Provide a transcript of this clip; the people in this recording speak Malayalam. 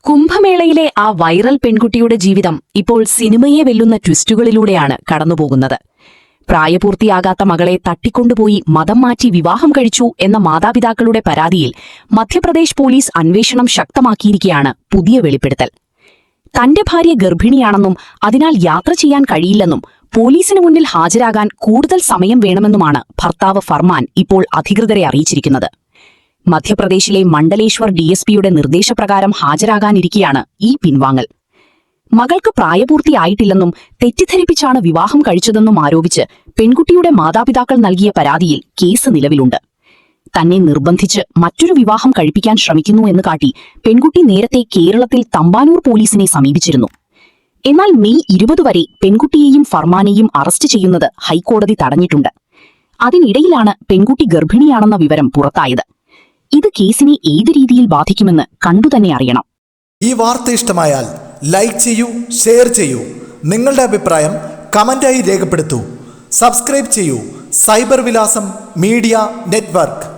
കുംഭമേളയിലെ ആ വൈറൽ പെൺകുട്ടിയുടെ ജീവിതം ഇപ്പോൾ സിനിമയെ വെല്ലുന്ന ട്വിസ്റ്റുകളിലൂടെയാണ് കടന്നുപോകുന്നത്. പ്രായപൂർത്തിയാകാത്ത മകളെ തട്ടിക്കൊണ്ടുപോയി മതം മാറ്റി വിവാഹം കഴിച്ചു എന്ന മാതാപിതാക്കളുടെ പരാതിയിൽ മധ്യപ്രദേശ് പോലീസ് അന്വേഷണം ശക്തമാക്കിയിരിക്കുകയാണ് പുതിയ വെളിപ്പെടുത്തൽ. തന്റെ ഭാര്യ ഗർഭിണിയാണെന്നും അതിനാൽ യാത്ര ചെയ്യാൻ കഴിയില്ലെന്നും പോലീസിന് മുന്നിൽ ഹാജരാകാൻ കൂടുതൽ സമയം വേണമെന്നുമാണ് ഭർത്താവ് ഫർമാൻ ഇപ്പോൾ അധികൃതരെ അറിയിച്ചിരിക്കുന്നത്. മധ്യപ്രദേശിലെ മണ്ഡലേശ്വർ ഡിഎസ്പിയുടെ നിർദ്ദേശപ്രകാരം ഹാജരാകാനിരിക്കെയാണ് ഈ പിൻവാങ്ങൽ. മകൾക്ക് പ്രായപൂർത്തിയായിട്ടില്ലെന്നും തെറ്റിദ്ധരിപ്പിച്ചാണ് വിവാഹം കഴിച്ചതെന്നും ആരോപിച്ച് പെൺകുട്ടിയുടെ മാതാപിതാക്കൾ നൽകിയ പരാതിയിൽ കേസ് നിലവിലുണ്ട്. തന്നെ നിർബന്ധിച്ച് മറ്റൊരു വിവാഹം കഴിപ്പിക്കാൻ ശ്രമിക്കുന്നു എന്ന് കാട്ടി പെൺകുട്ടി നേരത്തെ കേരളത്തിൽ തമ്പാനൂർ പോലീസിനെ സമീപിച്ചിരുന്നു. എന്നാൽ മെയ് 20 വരെ പെൺകുട്ടിയെയും ഫർമാനെയും അറസ്റ്റ് ചെയ്യുന്നത് ഹൈക്കോടതി തടഞ്ഞിട്ടുണ്ട്. അതിനിടയിലാണ് പെൺകുട്ടി ഗർഭിണിയാണെന്ന വിവരം പുറത്തായത്. ഇത് കേസിനെ ഏത് രീതിയിൽ ബാധിക്കുമെന്ന് കണ്ടുതന്നെ അറിയണം. ഈ വാർത്ത ഇഷ്ടമായാൽ ലൈക്ക് ചെയ്യൂ, ഷെയർ ചെയ്യൂ. നിങ്ങളുടെ അഭിപ്രായം കമന്റായി രേഖപ്പെടുത്തൂ. സബ്സ്ക്രൈബ് ചെയ്യൂ സൈബർ വിലാസം മീഡിയ നെറ്റ്വർക്ക്.